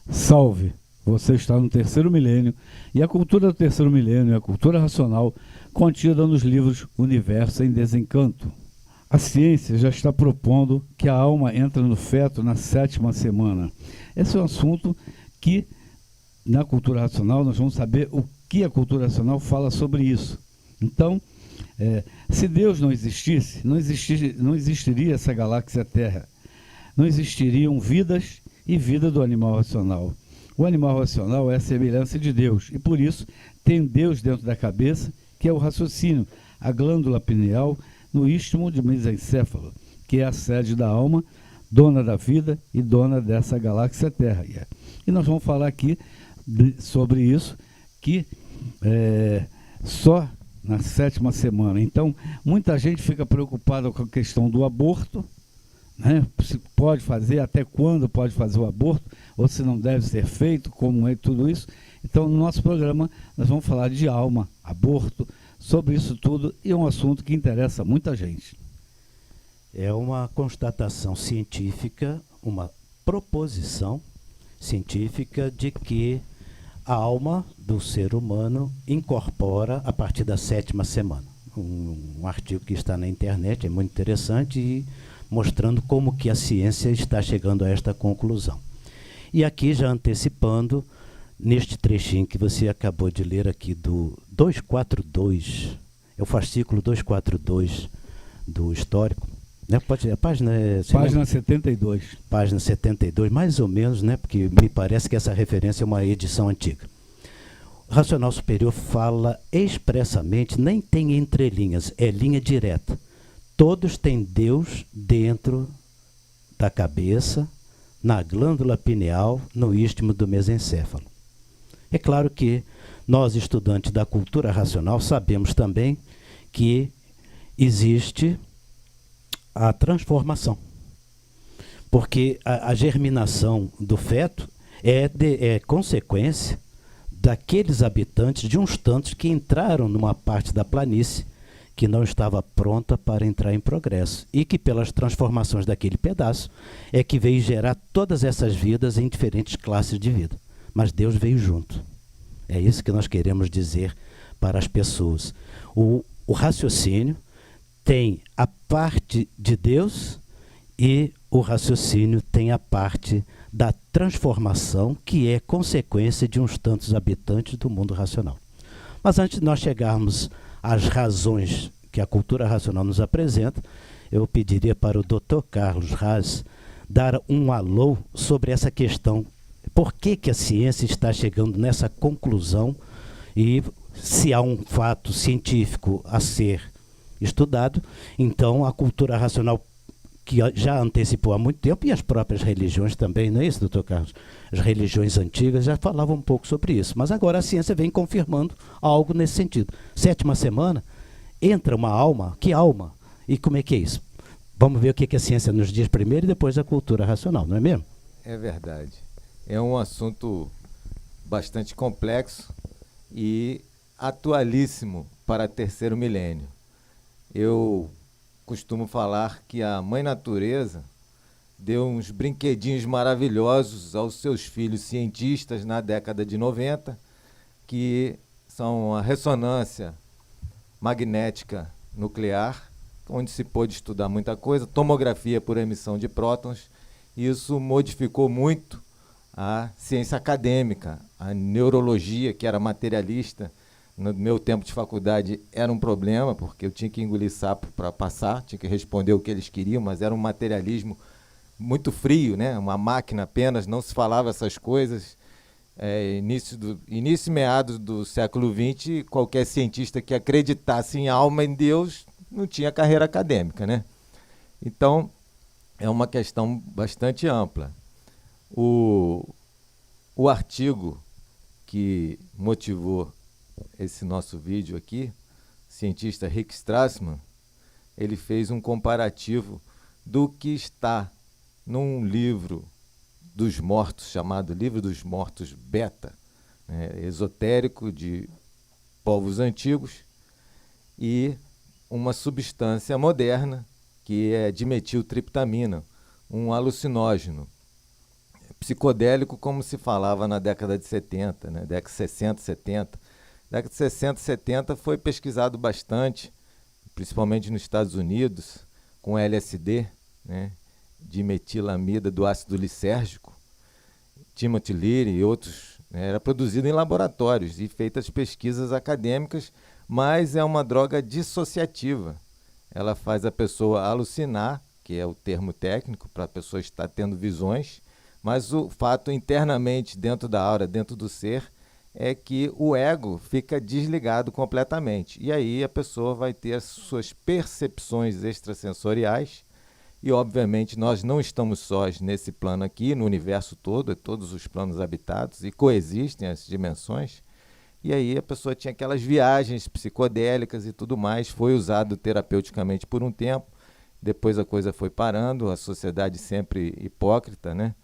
Salve! Você está no terceiro milênio e a cultura do terceiro milênio é a cultura racional contida nos livros Universo em Desencanto. A ciência já está propondo que a alma entra no feto na 7ª semana. Esse é um assunto que, na cultura racional, nós vamos saber o que a cultura racional fala sobre isso. Então, se Deus não existisse, não existiria essa galáxia Terra. Não existiriam vidas e vida do animal racional. O animal racional é a semelhança de Deus e, por isso, tem Deus dentro da cabeça, que é o raciocínio, a glândula pineal no istmo de mesencéfalo, que é a sede da alma, dona da vida e dona dessa galáxia Terra. E nós vamos falar aqui sobre isso, que só na 7ª semana. Então, muita gente fica preocupada com a questão do aborto, né? Se pode fazer, até quando pode fazer o aborto, ou se não deve ser feito, como é tudo isso. Então, no nosso programa, nós vamos falar de alma, aborto, sobre isso tudo, e é um assunto que interessa muita gente. É uma constatação científica, uma proposição científica de que a alma do ser humano incorpora a partir da 7ª semana. Um artigo que está na internet, é muito interessante e mostrando como que a ciência está chegando a esta conclusão. E aqui, já antecipando, neste trechinho que você acabou de ler aqui do 242, é o fascículo 242 do Histórico, né? Pode, a página é... Página 72. Página 72, mais ou menos, né? Porque me parece que essa referência é uma edição antiga. O Racional Superior fala expressamente, nem tem entrelinhas, é linha direta. Todos têm Deus dentro da cabeça, na glândula pineal, no istmo do mesencéfalo. É claro que nós, estudantes da cultura racional, sabemos também que existe a transformação. Porque a germinação do feto é consequência daqueles habitantes, de uns tantos que entraram numa parte da planície que não estava pronta para entrar em progresso e que pelas transformações daquele pedaço é que veio gerar todas essas vidas em diferentes classes de vida. Mas Deus veio junto. É isso que nós queremos dizer para as pessoas. O raciocínio tem a parte de Deus e o raciocínio tem a parte da transformação, que é consequência de uns tantos habitantes do mundo racional. Mas antes de nós chegarmos às razões que a cultura racional nos apresenta, eu pediria para o Dr. Carlos Raz dar um alô sobre essa questão. Por que a ciência está chegando nessa conclusão e se há um fato científico a ser estudado, então a cultura racional, que já antecipou há muito tempo, e as próprias religiões também, não é isso, doutor Carlos? As religiões antigas já falavam um pouco sobre isso, mas agora a ciência vem confirmando algo nesse sentido. 7ª semana, entra uma alma, que alma? E como é que é isso? Vamos ver o que a ciência nos diz primeiro e depois a cultura racional, não é mesmo? É verdade. É um assunto bastante complexo e atualíssimo para terceiro milênio. Eu costumo falar que a Mãe Natureza deu uns brinquedinhos maravilhosos aos seus filhos cientistas na década de 90, que são a ressonância magnética nuclear, onde se pôde estudar muita coisa, tomografia por emissão de prótons. Isso modificou muito a ciência acadêmica, a neurologia, que era materialista. No meu tempo de faculdade era um problema, porque eu tinha que engolir sapo para passar, tinha que responder o que eles queriam, mas era um materialismo muito frio, né? Uma máquina apenas, não se falava essas coisas. Início e meados do século XX, qualquer cientista que acreditasse em alma, em Deus, não tinha carreira acadêmica, né? Então, é uma questão bastante ampla. O artigo que motivou esse nosso vídeo aqui, o cientista Rick Strassman, ele fez um comparativo do que está num livro dos mortos, chamado Livro dos Mortos Beta, né, esotérico de povos antigos, e uma substância moderna, que é dimetiltriptamina, um alucinógeno, psicodélico como se falava na década de 70, né? Década de 60, 70. Década de 60, 70 foi pesquisado bastante, principalmente nos Estados Unidos, com LSD, né? Dimetilamida do ácido lisérgico, Timothy Leary e outros, né? Era produzido em laboratórios e feitas pesquisas acadêmicas, mas é uma droga dissociativa. Ela faz a pessoa alucinar, que é o termo técnico para a pessoa estar tendo visões, mas o fato internamente, dentro da aura, dentro do ser, é que o ego fica desligado completamente. E aí a pessoa vai ter as suas percepções extrasensoriais. E, obviamente, nós não estamos sós nesse plano aqui, no universo todo, todos os planos habitados, e coexistem as dimensões. E aí a pessoa tinha aquelas viagens psicodélicas e tudo mais, foi usado terapeuticamente por um tempo, depois a coisa foi parando, a sociedade sempre hipócrita, né?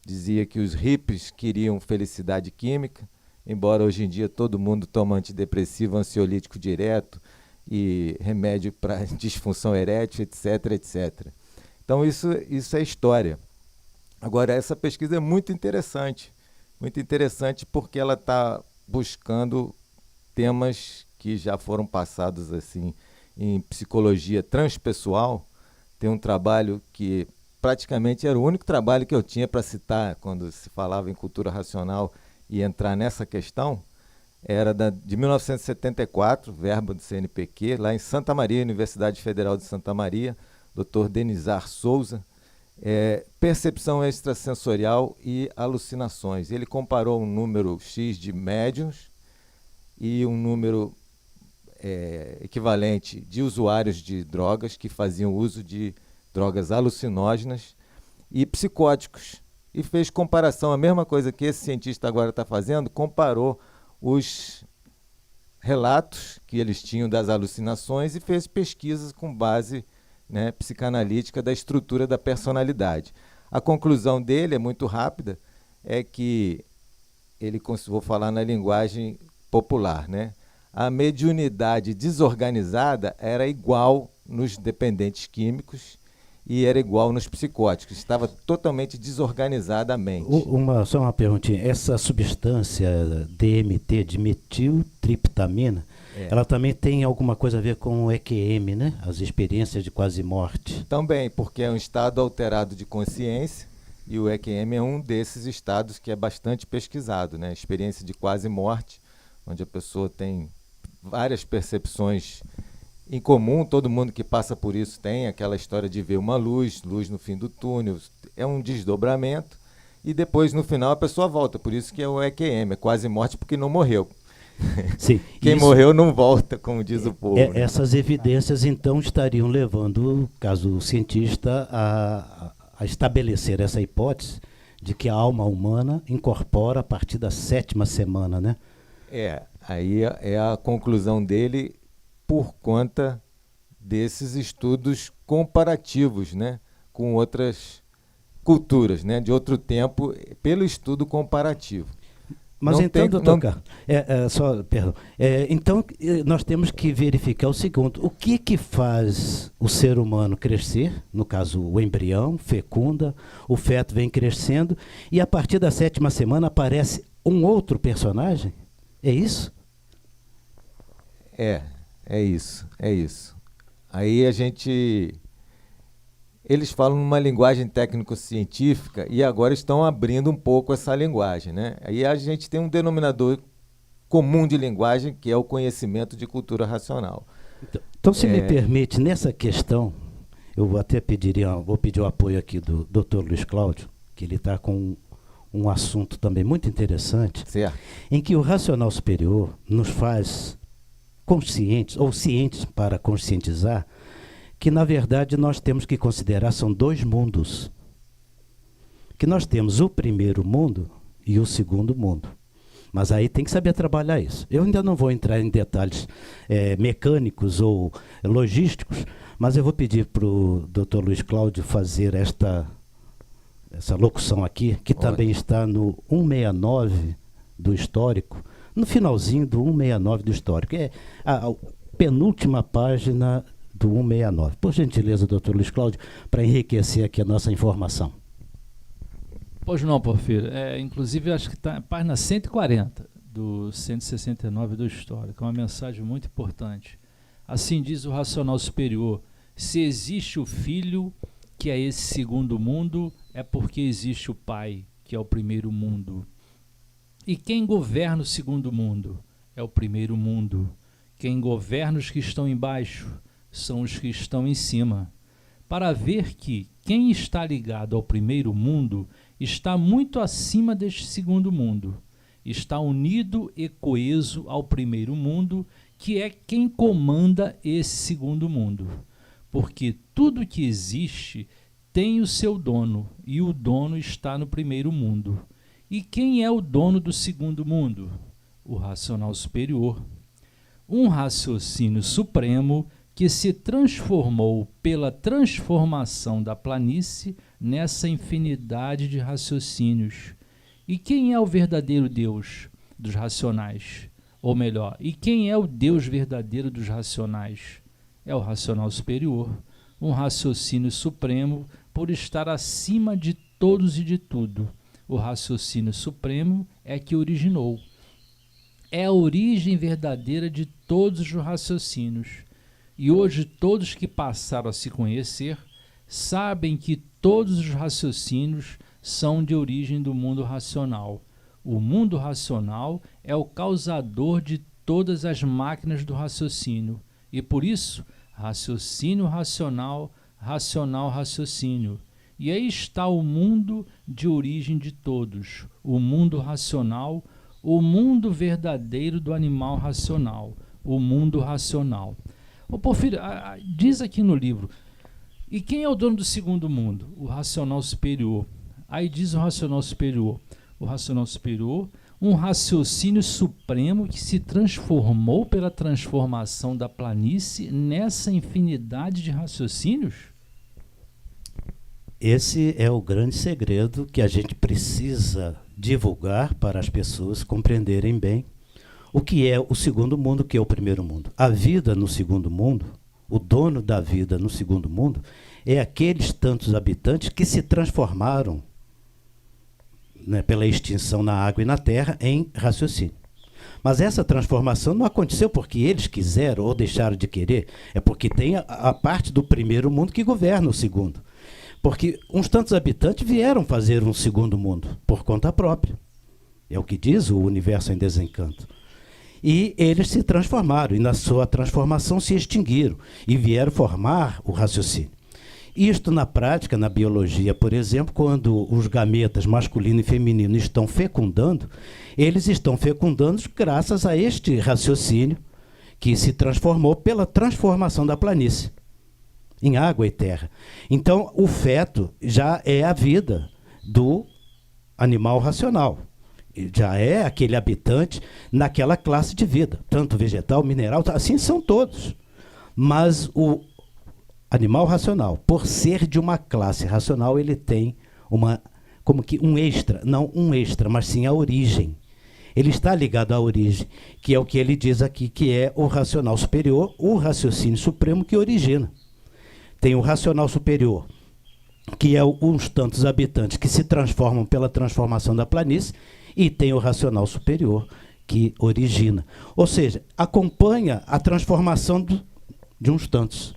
Dizia que os hippies queriam felicidade química, embora hoje em dia todo mundo toma antidepressivo, ansiolítico direto e remédio para disfunção erétil, etc, etc. Então isso é história. Agora, essa pesquisa é muito interessante porque ela está buscando temas que já foram passados assim em psicologia transpessoal. Tem um trabalho que praticamente era o único trabalho que eu tinha para citar quando se falava em cultura racional e entrar nessa questão, era de 1974, verbo do CNPq, lá em Santa Maria, Universidade Federal de Santa Maria, Dr. Denizar Souza, percepção extrasensorial e alucinações. Ele comparou um número X de médiuns e um número equivalente de usuários de drogas que faziam uso de drogas alucinógenas e psicóticos. E fez comparação, a mesma coisa que esse cientista agora está fazendo, comparou os relatos que eles tinham das alucinações e fez pesquisas com base, né, psicanalítica da estrutura da personalidade. A conclusão dele é muito rápida, é que vou falar na linguagem popular, né? A mediunidade desorganizada era igual nos dependentes químicos e era igual nos psicóticos, estava totalmente desorganizada a mente. Só uma perguntinha, essa substância DMT, dimetiltriptamina, ela também tem alguma coisa a ver com o EQM, né? As experiências de quase morte. Também, porque é um estado alterado de consciência e o EQM é um desses estados que é bastante pesquisado, né? Experiência de quase morte, onde a pessoa tem várias percepções em comum, todo mundo que passa por isso tem aquela história de ver uma luz no fim do túnel, é um desdobramento e depois no final a pessoa volta, por isso que é o EQM, é quase morte porque não morreu. Sim, quem morreu não volta, como diz o povo. Né? Essas evidências então estariam levando, caso o cientista, a estabelecer essa hipótese de que a alma humana incorpora a partir da 7ª semana, né? Aí é a conclusão dele por conta desses estudos comparativos, né, com outras culturas, né, de outro tempo, pelo estudo comparativo. Mas não então, doutor Carlos, então nós temos que verificar o seguinte, o que faz o ser humano crescer, no caso o embrião, fecunda, o feto vem crescendo, e a partir da 7ª semana aparece um outro personagem? É isso? É isso. Aí eles falam numa linguagem técnico-científica e agora estão abrindo um pouco essa linguagem, né? Aí a gente tem um denominador comum de linguagem que é o conhecimento de cultura racional. Então se me permite, nessa questão, eu vou pedir o apoio aqui do Dr. Luiz Cláudio, que ele está com um assunto também muito interessante, certo, em que o racional superior nos faz conscientes, ou cientes para conscientizar, que na verdade nós temos que considerar são 2 mundos. Que nós temos o primeiro mundo e o segundo mundo. Mas aí tem que saber trabalhar isso. Eu ainda não vou entrar em detalhes mecânicos ou logísticos, mas eu vou pedir para o Dr. Luiz Cláudio fazer essa locução aqui, que também está no 169 do histórico, no finalzinho do 169 do histórico. É a penúltima página do 169. Por gentileza, doutor Luiz Cláudio, para enriquecer aqui a nossa informação. Pois não, Porfírio. Inclusive, acho que está na página 140 do 169 do Histórico. É uma mensagem muito importante. Assim diz o racional superior: se existe o Filho, que é esse segundo mundo, é porque existe o Pai, que é o primeiro mundo. E quem governa o segundo mundo? É o primeiro mundo. Quem governa os que estão embaixo são os que estão em cima. Para ver que quem está ligado ao primeiro mundo está muito acima deste segundo mundo. Está unido e coeso ao primeiro mundo, que é quem comanda esse segundo mundo. Porque tudo que existe tem o seu dono, e o dono está no primeiro mundo. E quem é o dono do segundo mundo? O racional superior. Um raciocínio supremo que se transformou pela transformação da planície nessa infinidade de raciocínios. E quem é o verdadeiro Deus dos racionais? Ou melhor, e quem é o Deus verdadeiro dos racionais? É o racional superior, um raciocínio supremo por estar acima de todos e de tudo. O raciocínio supremo é que originou. É a origem verdadeira de todos os raciocínios. E hoje todos que passaram a se conhecer sabem que todos os raciocínios são de origem do mundo racional. O mundo racional é o causador de todas as máquinas do raciocínio. E por isso, raciocínio racional, racional raciocínio. E aí está o mundo de origem de todos, o mundo racional, o mundo verdadeiro do animal racional, o mundo racional. Ô Porfírio, diz aqui no livro, e quem é o dono do segundo mundo? O racional superior. Aí diz o racional superior, um raciocínio supremo que se transformou pela transformação da planície nessa infinidade de raciocínios? Esse é o grande segredo que a gente precisa divulgar para as pessoas compreenderem bem o que é o segundo mundo, o que é o primeiro mundo. A vida no segundo mundo, o dono da vida no segundo mundo, é aqueles tantos habitantes que se transformaram, né, pela extinção na água e na terra em raciocínio. Mas essa transformação não aconteceu porque eles quiseram ou deixaram de querer, é porque tem a parte do primeiro mundo que governa o segundo. Porque uns tantos habitantes vieram fazer um segundo mundo por conta própria. É o que diz o Universo em Desencanto. E eles se transformaram, e na sua transformação se extinguiram, e vieram formar o raciocínio. Isto na prática, na biologia, por exemplo, quando os gametas masculino e feminino estão fecundando, eles estão fecundando graças a este raciocínio que se transformou pela transformação da planície em água e terra. Então, o feto já é a vida do animal racional. Já é aquele habitante naquela classe de vida, tanto vegetal, mineral, assim são todos. Mas o animal racional, por ser de uma classe racional, ele tem como que um extra, não um extra, mas sim a origem. Ele está ligado à origem, que é o que ele diz aqui, que é o racional superior, o raciocínio supremo que origina. Tem o racional superior, que é uns tantos habitantes que se transformam pela transformação da planície, e tem o racional superior, que origina. Ou seja, acompanha a transformação de uns tantos.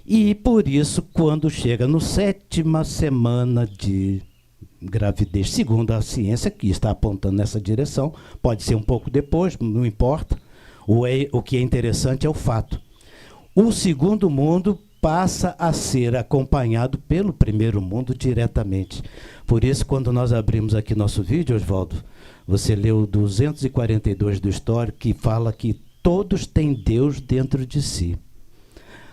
E por isso, quando chega no 7ª semana de gravidez, segundo a ciência, que está apontando nessa direção, pode ser um pouco depois, não importa, o que é interessante é o fato. O segundo mundo passa a ser acompanhado pelo primeiro mundo diretamente. Por isso, quando nós abrimos aqui nosso vídeo, Oswaldo, você leu o 242 do Histórico, que fala que todos têm Deus dentro de si.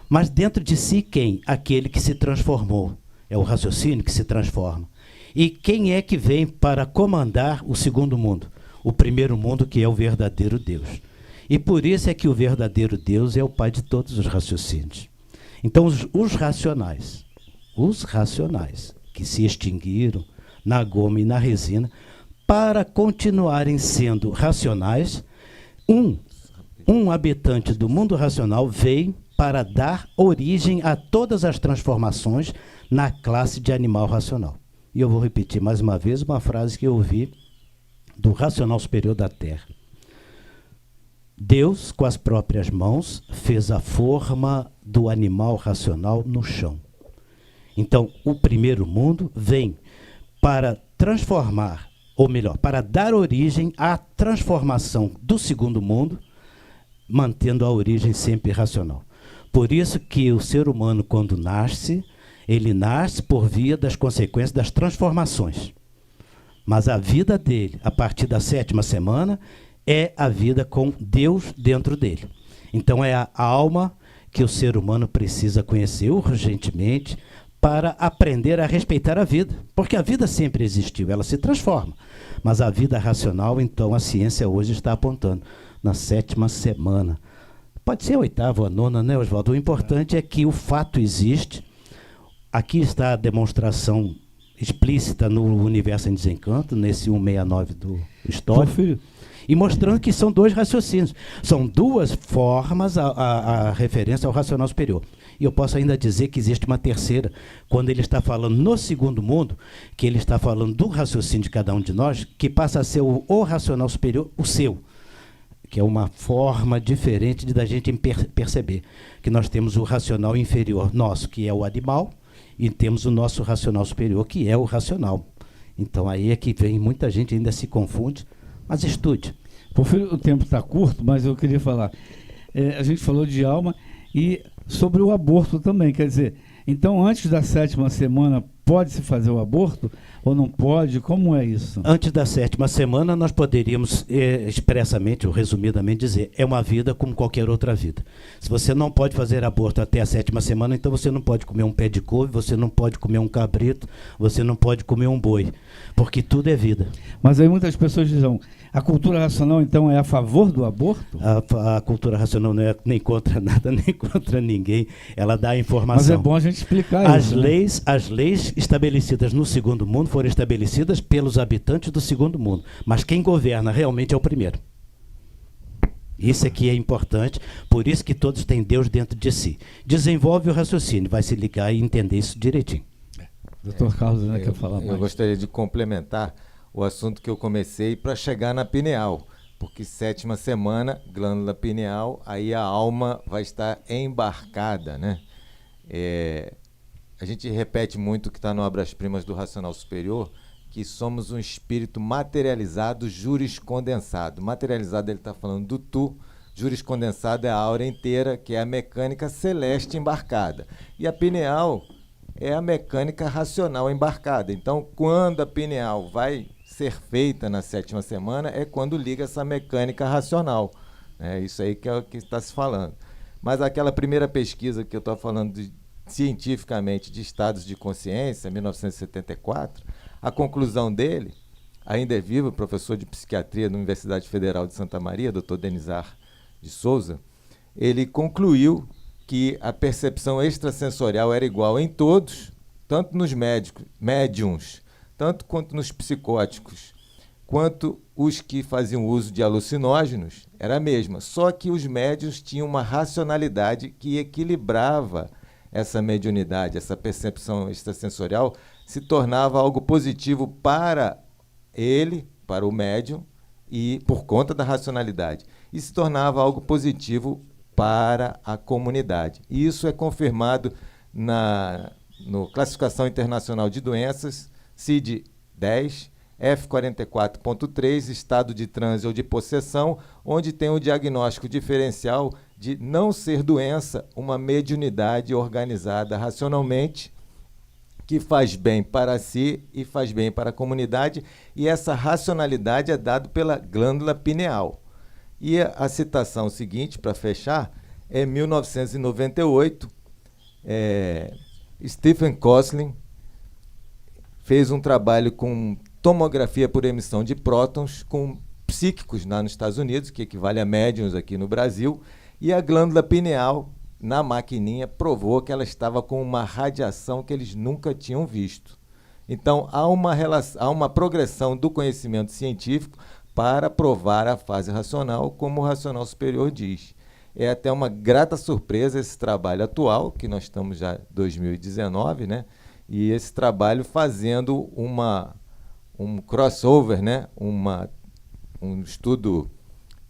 Mas dentro de si quem? Aquele que se transformou. É o raciocínio que se transforma. E quem é que vem para comandar o segundo mundo? O primeiro mundo, que é o verdadeiro Deus. E por isso é que o verdadeiro Deus é o pai de todos os raciocínios. Então, os racionais, que se extinguiram na goma e na resina, para continuarem sendo racionais, um habitante do mundo racional veio para dar origem a todas as transformações na classe de animal racional. E eu vou repetir mais uma vez uma frase que eu ouvi do racional superior da Terra. Deus, com as próprias mãos, fez a forma do animal racional no chão. Então, o primeiro mundo vem para transformar, ou melhor, para dar origem à transformação do segundo mundo, mantendo a origem sempre racional. Por isso que o ser humano, quando nasce, ele nasce por via das consequências das transformações. Mas a vida dele, a partir da 7ª semana, é a vida com Deus dentro dele. Então é a alma que o ser humano precisa conhecer urgentemente para aprender a respeitar a vida. Porque a vida sempre existiu, ela se transforma. Mas a vida racional, então, a ciência hoje está apontando na 7ª semana. Pode ser a 8ª ou a 9ª, né, Oswaldo? O importante é que o fato existe. Aqui está a demonstração explícita no Universo em Desencanto, nesse 169 do histórico. E mostrando que são dois raciocínios. São duas formas a referência ao racional superior. E eu posso ainda dizer que existe uma terceira, quando ele está falando no segundo mundo, que ele está falando do raciocínio de cada um de nós, que passa a ser o racional superior, o seu, que é uma forma diferente de da gente perceber que nós temos o racional inferior nosso, que é o animal, e temos o nosso racional superior, que é o racional. Então aí é que vem, muita gente ainda se confunde, mas estude. Porfírio, o tempo está curto, mas eu queria falar. A gente falou de alma e sobre o aborto também, quer dizer, então antes da 7ª semana pode-se fazer o aborto ou não pode? Como é isso? Antes da 7ª semana nós poderíamos expressamente ou resumidamente dizer, é uma vida como qualquer outra vida. Se você não pode fazer aborto até a 7ª semana, então você não pode comer um pé de couve, você não pode comer um cabrito, você não pode comer um boi, porque tudo é vida. Mas aí muitas pessoas dizem, a cultura racional então é a favor do aborto? A cultura racional não é nem contra nada, nem contra ninguém, ela dá a informação. Mas é bom a gente explicar isso. As leis estabelecidas no segundo mundo foram estabelecidas pelos habitantes do segundo mundo, mas quem governa realmente é o primeiro. Isso aqui é importante, por isso que todos têm Deus dentro de si. Desenvolve o raciocínio, vai se ligar e entender isso direitinho. Doutor Carlos, né, quer falar mais? Eu gostaria de complementar o assunto que eu comecei para chegar na pineal, porque 7ª semana, glândula pineal, aí a alma vai estar embarcada, né? A gente repete muito o que está no Obras-Primas do Racional Superior, que somos um espírito materializado, juriscondensado. Materializado, ele está falando do tu, juriscondensado é a aura inteira, que é a mecânica celeste embarcada. E a pineal é a mecânica racional embarcada. Então, quando a pineal vai ser feita na 7ª semana, é quando liga essa mecânica racional. É isso aí que é o que está se falando. Mas aquela primeira pesquisa que eu estou falando cientificamente de estados de consciência, 1974, a conclusão dele, ainda é vivo, professor de psiquiatria da Universidade Federal de Santa Maria, Dr. Denizar de Souza, ele concluiu que a percepção extrasensorial era igual em todos, tanto nos médiums, tanto quanto nos psicóticos, quanto os que faziam uso de alucinógenos, era a mesma, só que os médiuns tinham uma racionalidade que equilibrava essa mediunidade, essa percepção extrasensorial, se tornava algo positivo para ele, para o médium, e por conta da racionalidade, e se tornava algo positivo para a comunidade. E isso é confirmado na Classificação Internacional de Doenças, CID-10, F44.3, estado de transe ou de possessão, onde tem o diagnóstico diferencial de não ser doença, uma mediunidade organizada racionalmente, que faz bem para si e faz bem para a comunidade, e essa racionalidade é dada pela glândula pineal. E a citação seguinte, para fechar, é 1998, Stephen Kosslyn fez um trabalho com tomografia por emissão de prótons com psíquicos lá nos Estados Unidos, que equivale a médiums aqui no Brasil, e a glândula pineal, na maquininha, provou que ela estava com uma radiação que eles nunca tinham visto. Então, há uma progressão do conhecimento científico para provar a fase racional, como o racional superior diz. É até uma grata surpresa esse trabalho atual, que nós estamos já em 2019, né? E esse trabalho fazendo um crossover, né? Um estudo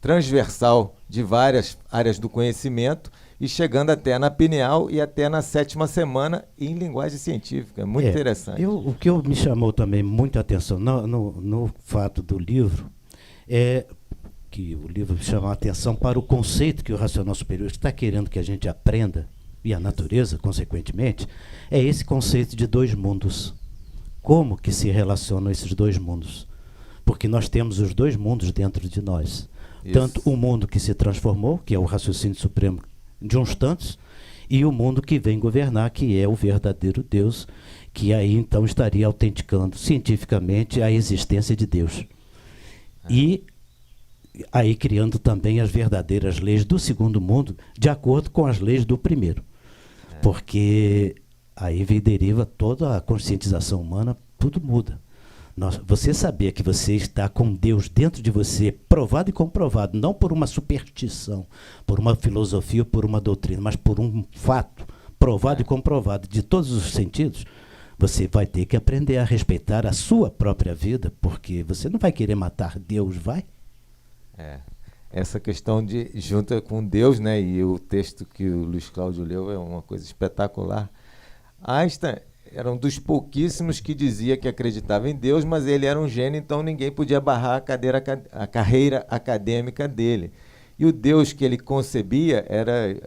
transversal de várias áreas do conhecimento e chegando até na pineal e até na 7ª semana em linguagem científica. Muito interessante. O que me chamou também muita atenção no fato do livro é que o livro chama a atenção para o conceito que o racional superior está querendo que a gente aprenda, e a natureza, consequentemente, é esse conceito de dois mundos. Como que se relacionam esses dois mundos? Porque nós temos os dois mundos dentro de nós. Isso. Tanto o mundo que se transformou, que é o raciocínio supremo de uns tantos, e o mundo que vem governar, que é o verdadeiro Deus, que aí então estaria autenticando cientificamente a existência de Deus. E aí criando também as verdadeiras leis do segundo mundo, de acordo com as leis do primeiro. Porque aí deriva toda a conscientização humana, tudo muda. Você saber que você está com Deus dentro de você, provado e comprovado, não por uma superstição, por uma filosofia, por uma doutrina, mas por um fato provado e comprovado de todos os sentidos, você vai ter que aprender a respeitar a sua própria vida, porque você não vai querer matar Deus, vai? Essa questão de junta com Deus, né? E o texto que o Luiz Cláudio leu é uma coisa espetacular. Einstein era um dos pouquíssimos que dizia que acreditava em Deus, mas ele era um gênio, então ninguém podia barrar a carreira acadêmica dele. E o Deus que ele concebia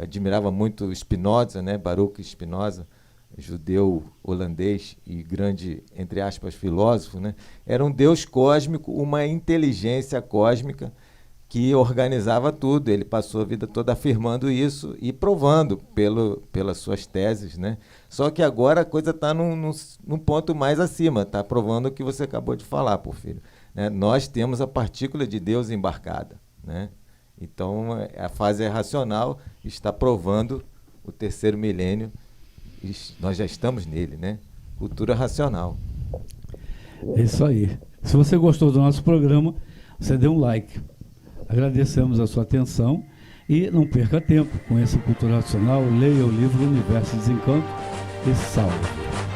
admirava muito Spinoza, né? Baruch Spinoza, judeu holandês e grande, entre aspas, filósofo, né? Era um Deus cósmico, uma inteligência cósmica que organizava tudo. Ele passou a vida toda afirmando isso e provando pelas suas teses, né? Só que agora a coisa está num ponto mais acima, está provando o que você acabou de falar, Porfírio, né? Nós temos a partícula de Deus embarcada, né? Então a fase racional está provando o terceiro milênio, nós já estamos nele, né? Cultura racional. É isso aí. Se você gostou do nosso programa, você dê um like. Agradecemos a sua atenção e não perca tempo com esse Cultura Racional. Leia o livro Universo Desencanto e salve.